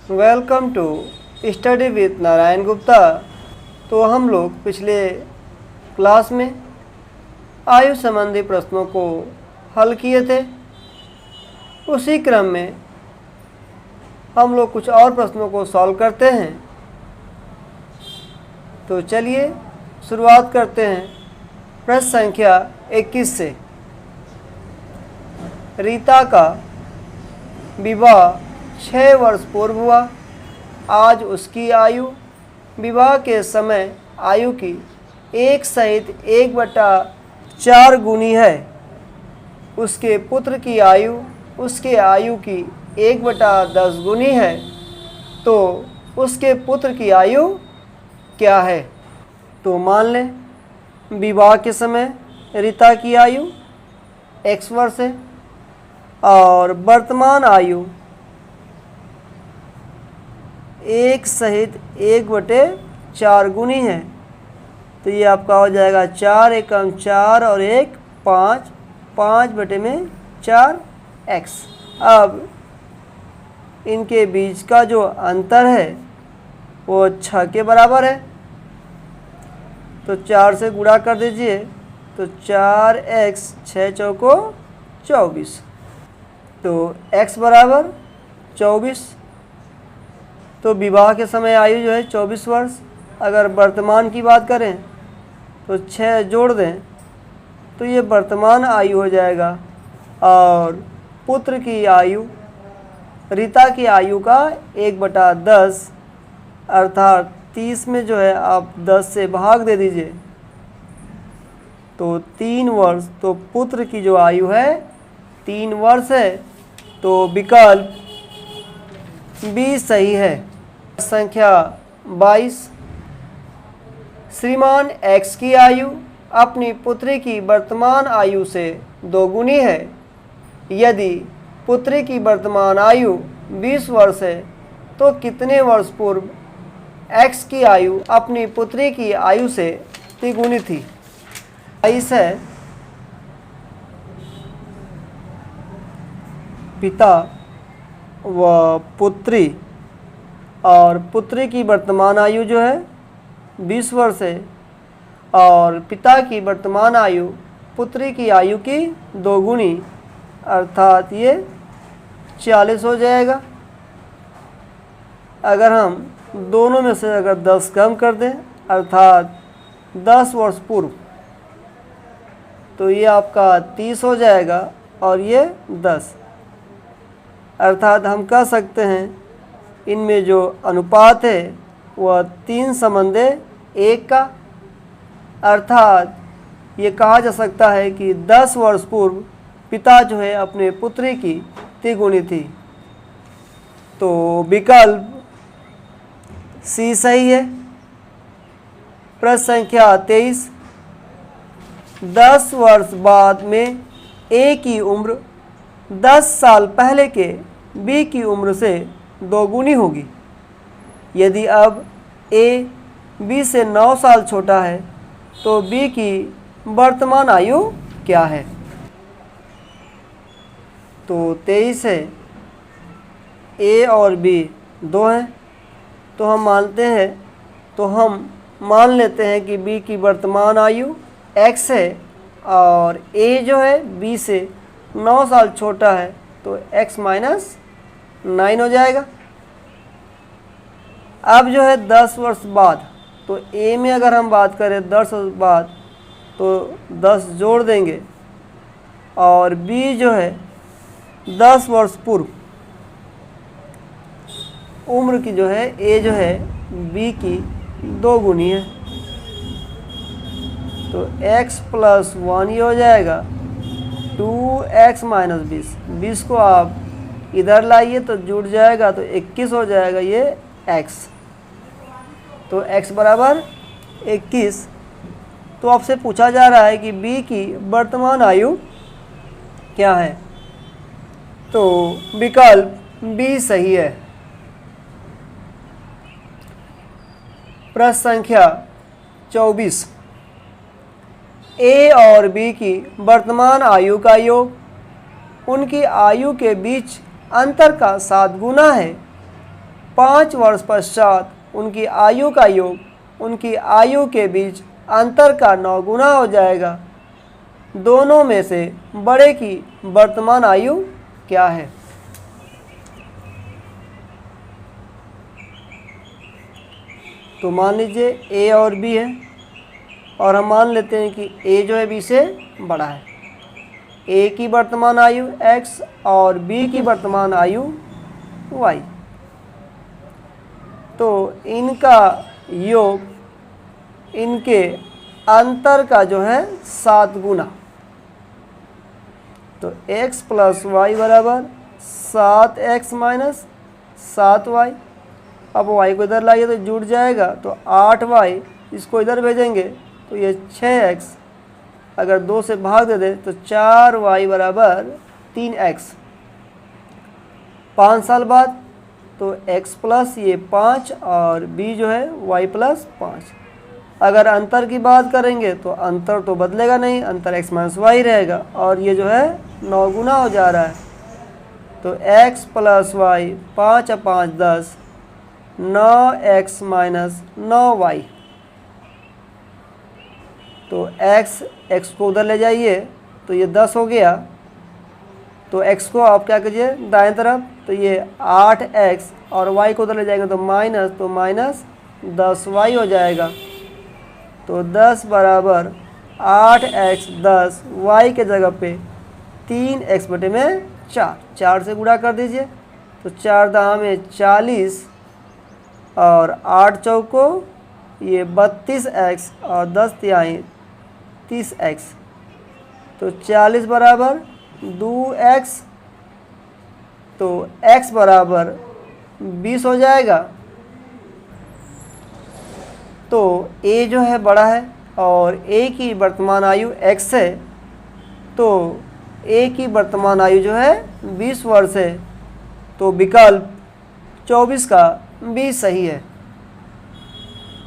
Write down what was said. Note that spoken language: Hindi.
Welcome to study with Narayan Gupta. तो हम लोग पिछले क्लास में आयु संबंधी प्रश्नों को हल किए थे। उसी क्रम में हम लोग कुछ और प्रश्नों को सॉल्व करते हैं। तो चलिए शुरुआत करते हैं प्रश्न संख्या 21 से। रीता का विवाह 6 वर्ष पूर्व हुआ। आज उसकी आयु विवाह के समय आयु की 1 सहित 1/4 गुनी है। उसके पुत्र की आयु उसके आयु की 1/10 गुनी है। तो उसके पुत्र की आयु क्या है? तो मान लें विवाह के समय रीता की आयु x वर्ष है और वर्तमान आयु 1 सहित 1/4 गुनी है। तो ये आपका हो जाएगा 4 एकम 4 और 1 5, 5/4 x। अब इनके बीच का जो अंतर है वो 6 के बराबर है। तो 4 से गुणा कर दीजिए तो 4x 6 चौको 24। तो x बराबर 24। तो विवाह के समय आयु जो है 24 वर्ष। अगर वर्तमान की बात करें तो 6 जोड़ दें तो ये वर्तमान आयु हो जाएगा। और पुत्र की आयु रीता की आयु का 1/10 अर्थात 30 में जो है आप 10 से भाग दे दीजिए तो 3 वर्ष। तो पुत्र की जो आयु है 3 वर्ष है। तो विकल्प बी सही है। संख्या 22। श्रीमान x की आयु अपनी पुत्री की वर्तमान आयु से 2 गुनी है। यदि पुत्री की वर्तमान आयु 20 वर्ष है तो कितने वर्ष पूर्व x की आयु अपनी पुत्री की आयु से तिगुनी थी? 22 है पिता व पुत्री और पुत्री की वर्तमान आयु जो है 20 वर्ष है और पिता की वर्तमान आयु पुत्री की आयु की 2 गुनी अर्थात ये 40 हो जाएगा। अगर हम दोनों में से अगर 10 कम कर दें अर्थात 10 वर्ष पूर्व तो ये आपका 30 हो जाएगा और ये 10। अर्थात हम कह सकते हैं इनमें जो अनुपात है वह 3:1 का। अर्थात ये कहा जा सकता है कि 10 वर्ष पूर्व पिता जो है अपने पुत्री की तिगुनी थी। तो विकल्प सी सही है। प्रश्न संख्या 23। 10 वर्ष बाद में ए की उम्र 10 साल पहले के बी की उम्र से 2 गुनी होगी। यदि अब ए बी से 9 साल छोटा है तो बी की वर्तमान आयु क्या है? तो 23 है, ए और बी 2 हैं तो हम मान लेते हैं कि बी की वर्तमान आयु x है और ए जो है बी से 9 साल छोटा है तो x - 9 हो जाएगा। अब जो है 10 वर्ष बाद तो ए में अगर हम बात करें 10 वर्ष बाद तो 10 जोड़ देंगे और बी जो है 10 वर्ष पूर्व उम्र की जो है ए जो है बी की 2 गुनी है। तो x + 1 ये हो जाएगा 2x - 20। 20 को आप इधर लाइए तो जुड़ जाएगा तो 21 हो जाएगा ये x। तो x बराबर 21। तो आपसे पूछा जा रहा है कि b की वर्तमान आयु क्या है? तो विकल्प b सही है। प्रश्न संख्या 24। ए और बी की वर्तमान आयु का योग उनकी आयु के बीच अंतर का 7 गुना है। 5 वर्ष पश्चात उनकी आयु का योग उनकी आयु के बीच अंतर का 9 गुना हो जाएगा। दोनों में से बड़े की वर्तमान आयु क्या है? तो मान लीजिए ए और बी है और हम मान लेते हैं कि ए जो है बी से बड़ा है। ए की वर्तमान आयु x और बी की वर्तमान आयु y। तो इनका योग इनके अंतर का जो है 7 गुना। तो x प्लस वाई बराबर 7x माइनस 7y। अब y को इधर लाइए तो जुड़ जाएगा, तो 8y इसको इधर भेजेंगे तो ये 6x, अगर 2 से भाग दे दे तो 4y बराबर 3x। 5 साल बाद तो x प्लस ये 5 और b जो है y प्लस 5। अगर अंतर की बात करेंगे तो अंतर तो बदलेगा नहीं, अंतर x माइनस वाई रहेगा और ये जो है 9 गुना हो जा रहा है। तो x प्लस वाई 5 और 5 10, 9x माइनस 9y। तो x को उधर ले जाइए तो ये 10 हो गया। तो x को आप क्या कीजिए दाएं तरफ, तो ये 8x और y को उधर ले जाएंगे तो माइनस 10y हो जाएगा। तो 10 बराबर 8x 10 y के जगह पे 3x बटे में 4 से गुणा कर दीजिए। तो 4 दहा में 40 और 8 चौको ये 32x और 10 तिहाई 30x। तो 40 बराबर 2x। तो x बराबर 20 हो जाएगा। तो a जो है बड़ा है और a की वर्तमान आयु x है, तो a की वर्तमान आयु जो है 20 वर्ष है। तो विकल्प 24 का 20 सही है।